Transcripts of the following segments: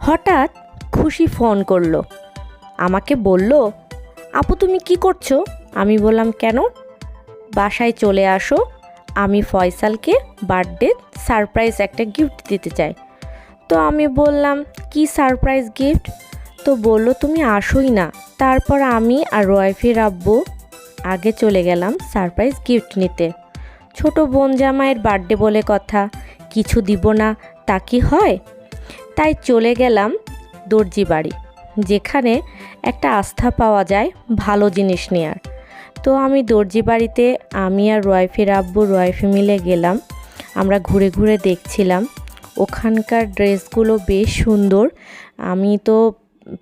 হঠাৎ খুশি ফোন করলো, আমাকে বলল, আপু তুমি কি করছো? আমি বললাম কেন? বাসায় চলে আসো, আমি ফয়সালকে বার্থডে সারপ্রাইজ একটা গিফট দিতে চাই। তো আমি বললাম কি সারপ্রাইজ গিফট? তো বলল তুমি আসোই না। তারপর আমি আর ওয়াইফের আব্বু আগে চলে গেলাম সারপ্রাইজ গিফট নিতে। ছোট বোন জামাইয়ের বার্থডে বলে কথা, কিছু দিব না তা কি হয়? তাই চলে গেলাম দর্জি বাড়ি, যেখানে একটা আস্থা পাওয়া যায় ভালো জিনিস নেওয়ার। তো আমি দর্জি বাড়িতে আমি আর ওয়াইফের আব্বু ওয়াইফে মিলে গেলাম। আমরা ঘুরে ঘুরে দেখছিলাম, ওখানকার ড্রেসগুলো বেশ সুন্দর। আমি তো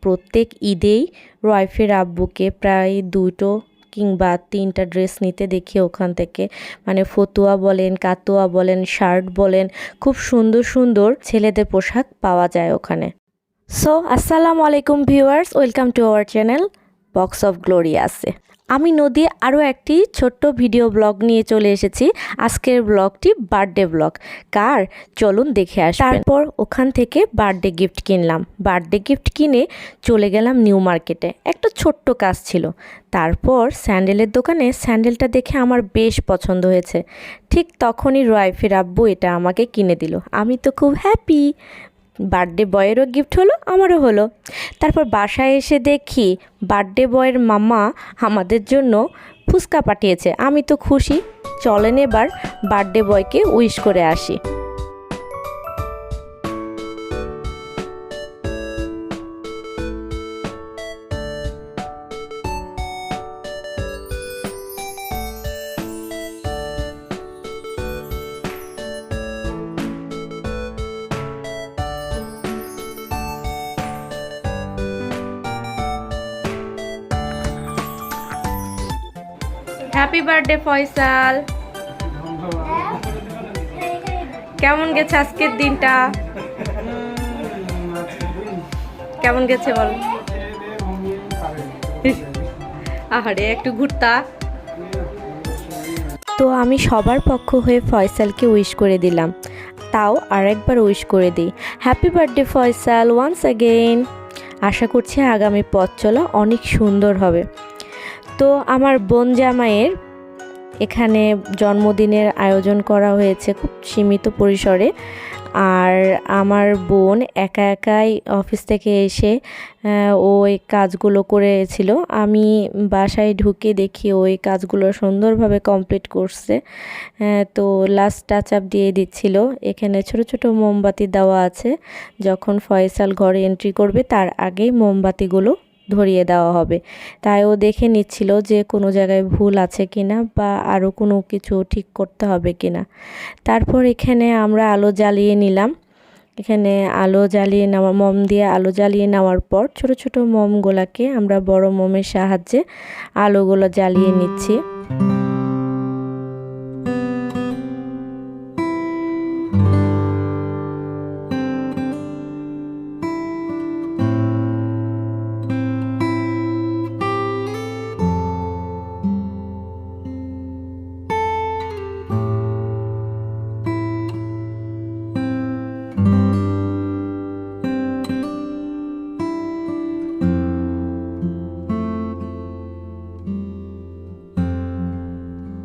প্রত্যেক ঈদেই ওয়াইফের আব্বুকে প্রায় 2টো কিংবা 3টা ড্রেস নিতে দেখি ওখান থেকে। মানে ফতুয়া বলেন, কাতুয়া বলেন, শার্ট বলেন, খুব সুন্দর সুন্দর ছেলেদের পোশাক পাওয়া যায় ওখানে। সো আসসালামু আলাইকুম viewers, welcome to our channel Box of গ্লোরিয়াসে। আমি নদী আরও একটি ছোট্ট ভিডিও ব্লগ নিয়ে চলে এসেছি। আজকের ব্লগটি বার্থডে ব্লগ। কার চলুন দেখে আসি। তারপর ওখান থেকে বার্থডে গিফট কিনলাম। বার্থডে গিফট কিনে চলে গেলাম নিউ মার্কেটে, একটা ছোট্ট কাজ ছিল। তারপর স্যান্ডেলের দোকানে স্যান্ডেলটা দেখে আমার বেশ পছন্দ হয়েছে। ঠিক তখনই ওয়াইফের আব্বু এটা আমাকে কিনে দিল। আমি তো খুব হ্যাপি। বার্থডে বয়েরও গিফট হলো, আমারও হলো। তারপর বাসায় এসে দেখি বার্থডে বয়ের মামা আমাদের জন্য ফুচকা পাঠিয়েছে। আমি তো খুশি। চলেন এবার বার্থডে বয়কে উইশ করে আসি। Happy birthday Faisal. কেমন গেছে আজকের দিনটা? কেমন গেছে বল? আহারে একটু ঘুরতা। তো আমি সবার পক্ষ হয়ে ফয়সালকে উইশ করে দিলাম। তাও আরেকবার উইশ করে দিই, happy birthday Faisal once again. আশা করছি আগামী পথ চলা অনেক সুন্দর হবে। তো আমার বোন জামাইয়ের এখানে জন্মদিনের আয়োজন করা হয়েছে খুব সীমিত পরিসরে। আর আমার বোন একা একাই অফিস থেকে এসে ওই কাজগুলো করেছিল। আমি বাসায় ঢুকে দেখি ওই কাজগুলো সুন্দরভাবে কমপ্লিট করছে। তো লাস্ট টাচ আপ দিয়ে দিচ্ছিল। এখানে ছোট ছোট মোমবাতি দেওয়া আছে, যখন ফয়সাল ঘরে এন্ট্রি করবে তার আগেই মোমবাতিগুলো ধরিয়ে দেওয়া হবে। তাই ও দেখে নিচ্ছিল যে কোনো জায়গায় ভুল আছে কিনা বা আরও কোনো কিছু ঠিক করতে হবে কিনা। তারপর এখানে আমরা আলো জ্বালিয়ে নিলাম। এখানে আলো জ্বালিয়ে নেওয়া, মোম দিয়ে আলো জ্বালিয়ে নেওয়ার পর ছোট ছোট মোমগুলোকে আমরা বড় মোমের সাহায্যে আলোগুলো জ্বালিয়ে নিচ্ছি।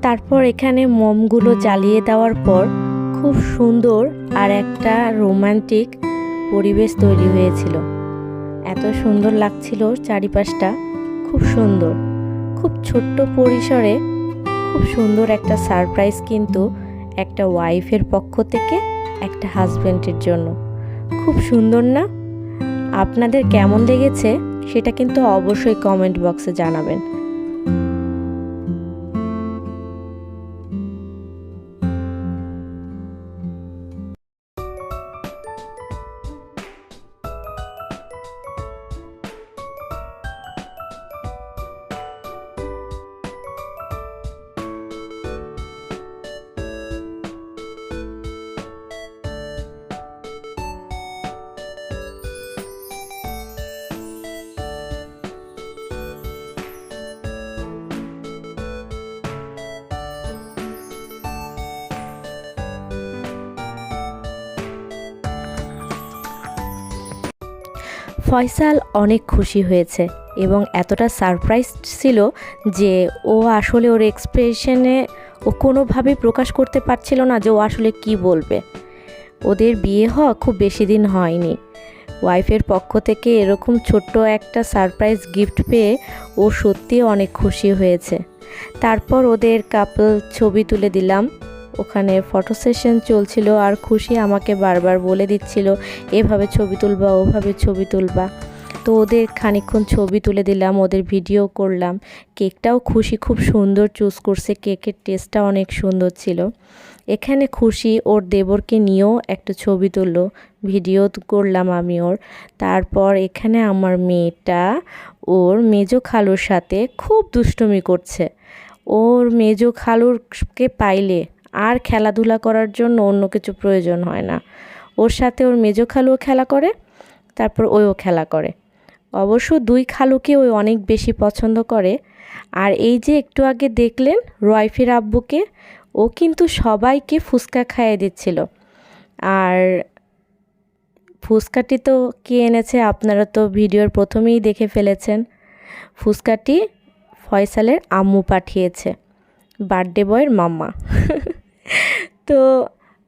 তারপর এখানে মোমগুলো জ্বালিয়ে দেওয়ার পর খুব সুন্দর আর একটা রোমান্টিক পরিবেশ তৈরি হয়েছিল। এত সুন্দর লাগছিল চারিপাশটা, খুব সুন্দর। খুব ছোট্ট পরিসরে খুব সুন্দর একটা সারপ্রাইজ, কিন্তু একটা ওয়াইফের পক্ষ থেকে একটা হাজব্যান্ডের জন্য। খুব সুন্দর না? আপনাদের কেমন লেগেছে সেটা কিন্তু অবশ্যই কমেন্ট বক্সে জানাবেন। ফয়সাল অনেক খুশি হয়েছে এবং এতটা সারপ্রাইজ ছিল যে ও আসলে ওর এক্সপ্রেশনে ও কোনোভাবেই প্রকাশ করতে পারছিল না যে ও আসলে কি বলবে। ওদের বিয়ে হওয়া খুব বেশি দিন হয়নি, ওয়াইফের পক্ষ থেকে এরকম ছোট্ট একটা সারপ্রাইজ গিফট পেয়ে ও সত্যি অনেক খুশি হয়েছে। তারপর ওদের কাপল ছবি তুলে দিলাম, ওখানে ফটো সেশন চলছিল আর খুশি আমাকে বারবার বলে দিচ্ছিল এভাবে ছবি তুলবা ওভাবে ছবি তুলবা। তো ওদের খানিকক্ষণ ছবি তুলে দিলাম, ওদের ভিডিও করলাম। কেকটাও খুশি খুব সুন্দর চুজ করছে, কেকের টেস্টটা অনেক সুন্দর ছিল। এখানে খুশি ওর দেবরকে নিয়েও একটা ছবি তুললো, ভিডিও করলাম আমি ওর। তারপর এখানে আমার মেয়েটা ওর মেজো খালুর সাথে খুব দুষ্টুমি করছে। ওর মেজো খালুরকে পাইলে আর খেলাধুলা করার জন্য অন্য কিছু প্রয়োজন হয় না। ওর সাথে ওর মেজো খালুও খেলা করে, তারপর ওইও খেলা করে। অবশ্য দুই খালুকে ওই অনেক বেশি পছন্দ করে। আর এই যে একটু আগে দেখলেন রয়ফির আব্বুকে, ও কিন্তু সবাইকে ফুচকা খাইয়ে দিচ্ছিল। আর ফুচকাটি তো কে এনেছে আপনারা তো ভিডিওর প্রথমেই দেখে ফেলেছেন। ফুচকাটি ফয়সালের আম্মু পাঠিয়েছে, বার্থডে বয়ের মাম্মা। তো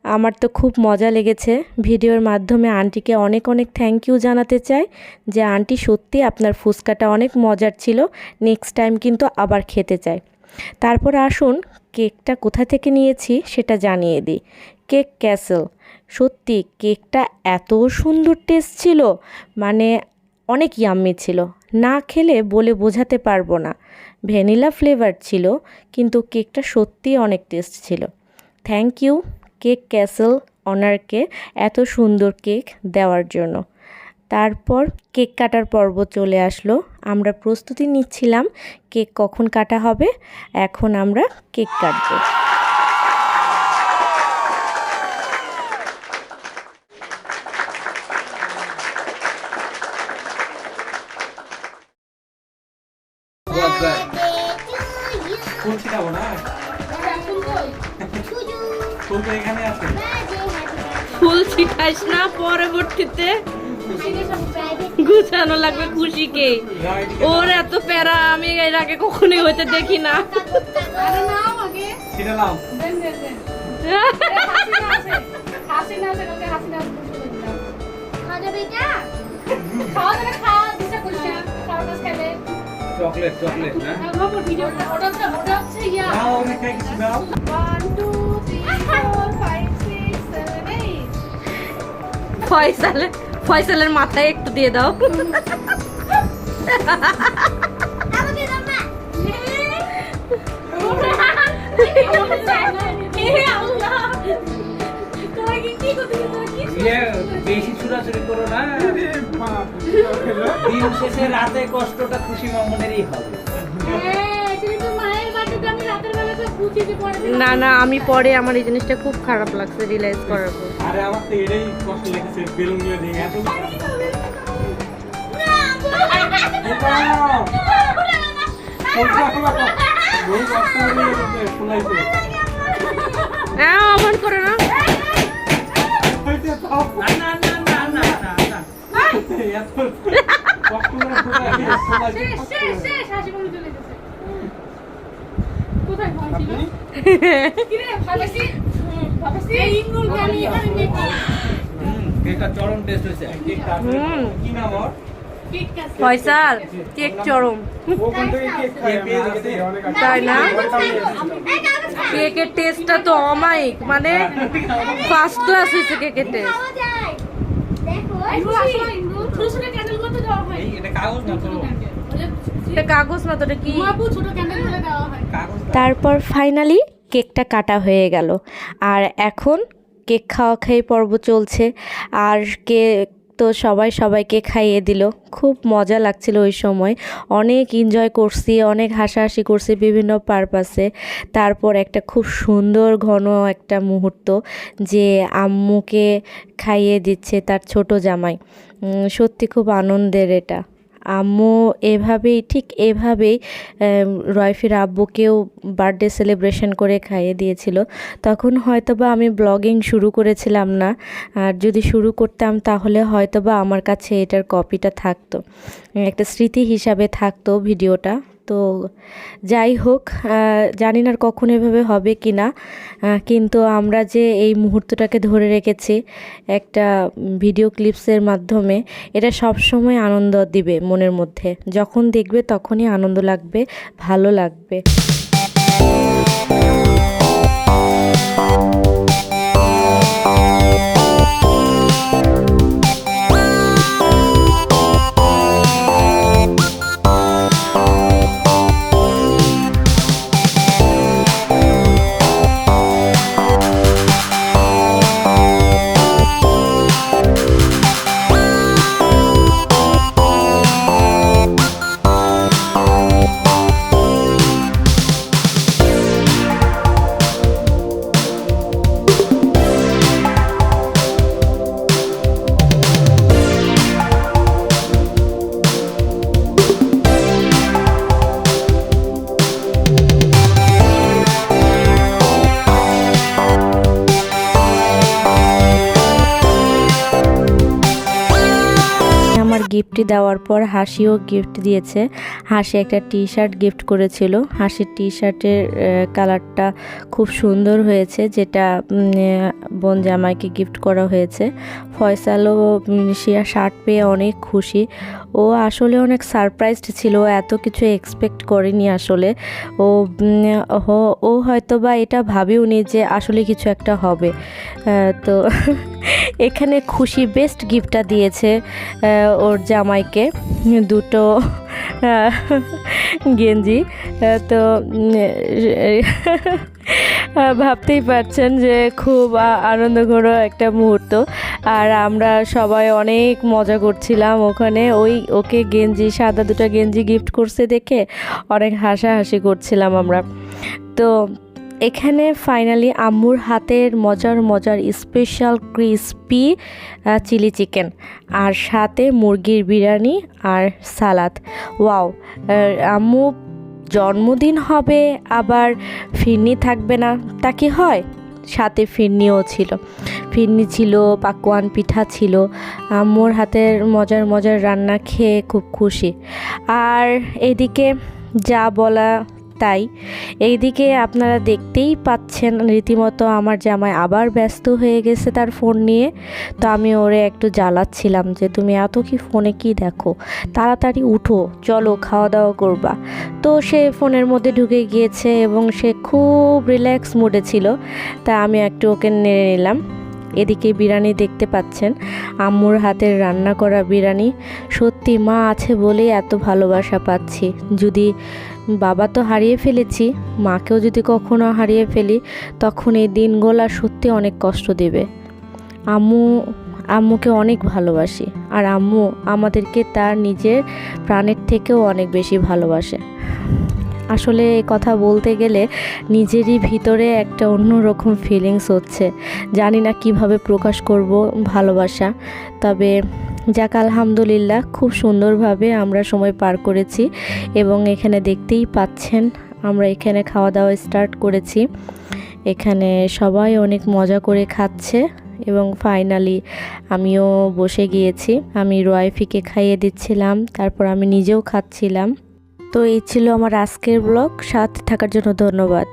আমার তো খুব মজা লেগেছে। ভিডিওর মাধ্যমে আন্টিকে অনেক অনেক থ্যাংক ইউ জানাতে চাই যে আন্টি সত্যি আপনার ফুচকাটা অনেক মজার ছিল, নেক্সট টাইম কিন্তু আবার খেতে চাই। তারপর আসুন কেকটা কোথা থেকে নিয়েছি সেটা জানিয়ে দিই। কেক ক্যাসেল, সত্যি কেকটা এত সুন্দর টেস্ট ছিল, মানে অনেক ইয়াম্মি ছিল, না খেলে বলে বোঝাতে পারবো না। ভ্যানিলা ফ্লেভার ছিল কিন্তু কেকটা সত্যি অনেক টেস্ট ছিল। থ্যাংক ইউ কেক ক্যাসেল অনারকে এত সুন্দর কেক দেওয়ার জন্য। তারপর কেক কাটার পর্ব চলে আসলো, আমরা প্রস্তুতি নিচ্ছিলাম কেক কখন কাটা হবে। এখন আমরা কেক কাটবো। ফুল ছিটাইস না, পরবর্তীতে গুছানো লাগবে খুশিকে। ওর এত প্যারা আমি এর আগে কখনোই হইতে দেখি না। চকলেট চকলেট না ফয়সালের মাথায় একটু দিয়ে দাও। বেশি ছুটাছুটি করো না, দিন শেষে রাতে কষ্টটা খুশি মামুনেরই হবে। না না, আমি পরে আমার এই জিনিসটা খুব খারাপ লাগছে রিয়েলাইজ করার পর। আরে আমার তো এটাই কষ্ট লেগেছে, বেলুন গুলো দিয়ে এত অমন করে না। চরম টেস্ট হয়েছে। ফয়সাল কেক চরম, তাই না? কেকের টেস্টটা তো অমায়িক, মানে ফার্স্ট ক্লাস হয়েছে কেকের টেস্ট। কাগজ না তো কি। তারপর ফাইনালি কেকটা কাটা হয়ে গেল আর এখন কেক খাওয়া খাই পর্ব চলছে। আর কেক তো সবাইকে খাইয়ে দিল, খুব মজা লাগছিল ওই সময়, অনেক এনজয় করছি, অনেক হাসাহাসি করছি বিভিন্ন পারপাসে। তারপর একটা খুব সুন্দর ঘন একটা মুহূর্ত যে আম্মুকে খাইয়ে দিচ্ছে তার ছোট জামাই, সত্যি খুব আনন্দের এটা। আম্মু এভাবেই ঠিক এভাবেই রয়ফির আব্বুকেও বার্থডে সেলিব্রেশন করে খাইয়ে দিয়েছিল। তখন হয়তোবা আমি ব্লগিং শুরু করেছিলাম না, আর যদি শুরু করতাম তাহলে হয়তোবা আমার কাছে এটার কপিটা থাকতো, একটা স্মৃতি হিসাবে থাকতো ভিডিওটা। তো যাই হোক, জানি না কখন এভাবে হবে কি না, কিন্তু আমরা যে এই মুহূর্তটাকে ধরে রেখেছি একটা ভিডিও ক্লিপসের মাধ্যমে, এটা সব সময় আনন্দ দিবে মনের মধ্যে। যখন দেখবে তখনই আনন্দ লাগবে, ভালো লাগবে। গিফটটি দেওয়ার পর হাসিও গিফট দিয়েছে। হাসি একটা টি শার্ট গিফট করেছিল। হাসির টি শার্টের কালারটা খুব সুন্দর হয়েছে, যেটা বোন জামাইকে গিফট করা হয়েছে। ফয়সালও সে শার্ট পেয়ে অনেক খুশি। ও আসলে অনেক সারপ্রাইজড ছিল, এত কিছু এক্সপেক্ট করেনি আসলে। ও হয়তো বা এটা ভাবেওনি যে আসলে কিছু একটা হবে। তো এখানে খুশি বেস্ট গিফটটা দিয়েছে ওর জামাইকে, দুটো গেঞ্জি। তো ভাবতেই পারছেন যে খুব আনন্দঘন একটা মুহূর্ত। আর আমরা সবাই অনেক মজা করছিলাম ওখানে। ওকে গেঞ্জি, সাদা দুটো গেঞ্জি গিফট করছে দেখে অনেক হাসাহাসি করছিলাম আমরা। তো এখানে ফাইনালি আম্মুর হাতের মজার স্পেশাল ক্রিসপি চিলি চিকেন, আর সাথে মুরগির বিরিয়ানি আর সালাদ। ওয়াও, আম্মু জন্মদিন হবে আবার ফিরনি থাকবে না, তা কি হয়? সাথে ফিরনিও ছিল, ফিরনি ছিল, পাকোয়ান পিঠা ছিল। আম্মুর হাতের মজার রান্না খেয়ে খুব খুশি। আর এদিকে যা বলা তাই, এইদিকে আপনারা দেখতেই পাচ্ছেন রীতিমতো আমার জামাই আবার ব্যস্ত হয়ে গেছে তার ফোন নিয়ে। তো আমি ওরে একটু জ্বালাচ্ছিলাম যে তুমি এত কি ফোনে কি দেখো, তাড়াতাড়ি উঠো, চলো খাওয়া দাওয়া করবা। তো সে ফোনের মধ্যে ঢুকে গিয়েছে এবং সে খুব রিল্যাক্স মুডে ছিল। তা আমি একটু ওকে নেড়ে নিলাম। এদিকে বিরিয়ানি দেখতে পাচ্ছেন, আম্মুর হাতের রান্না করা বিরিয়ানি। সত্যি মা আছে বলেই এত ভালোবাসা পাচ্ছি। যদি বাবা তো হারিয়ে ফেলেছি, মাকেও যদি কখনো হারিয়ে ফেলি তখন এই দিনগুলো সত্যি অনেক কষ্ট দেবে। আম্মুকে অনেক ভালোবাসি, আর আম্মু আমাদেরকে তার নিজের প্রাণের থেকেও অনেক বেশি ভালোবাসে। আসলে এই কথা বলতে গেলে নিজেরই ভিতরে একটা অন্যরকম ফিলিংস হচ্ছে, জানি না কিভাবে প্রকাশ করব ভালোবাসা। তবে যাক, আলহামদুলিল্লাহ খুব সুন্দরভাবে আমরা সময় পার করেছি। এবং এখানে দেখতেই পাচ্ছেন আমরা এখানে খাওয়া দাওয়া স্টার্ট করেছি। এখানে সবাই অনেক মজা করে খাচ্ছে এবং ফাইনালি আমিও বসে গিয়েছি। আমি রয়ফিকে খাইয়ে দিচ্ছিলাম, তারপর আমি নিজেও খাচ্ছিলাম। তো এই ছিল আমার আজকের ব্লগ। সাথে থাকার জন্য ধন্যবাদ।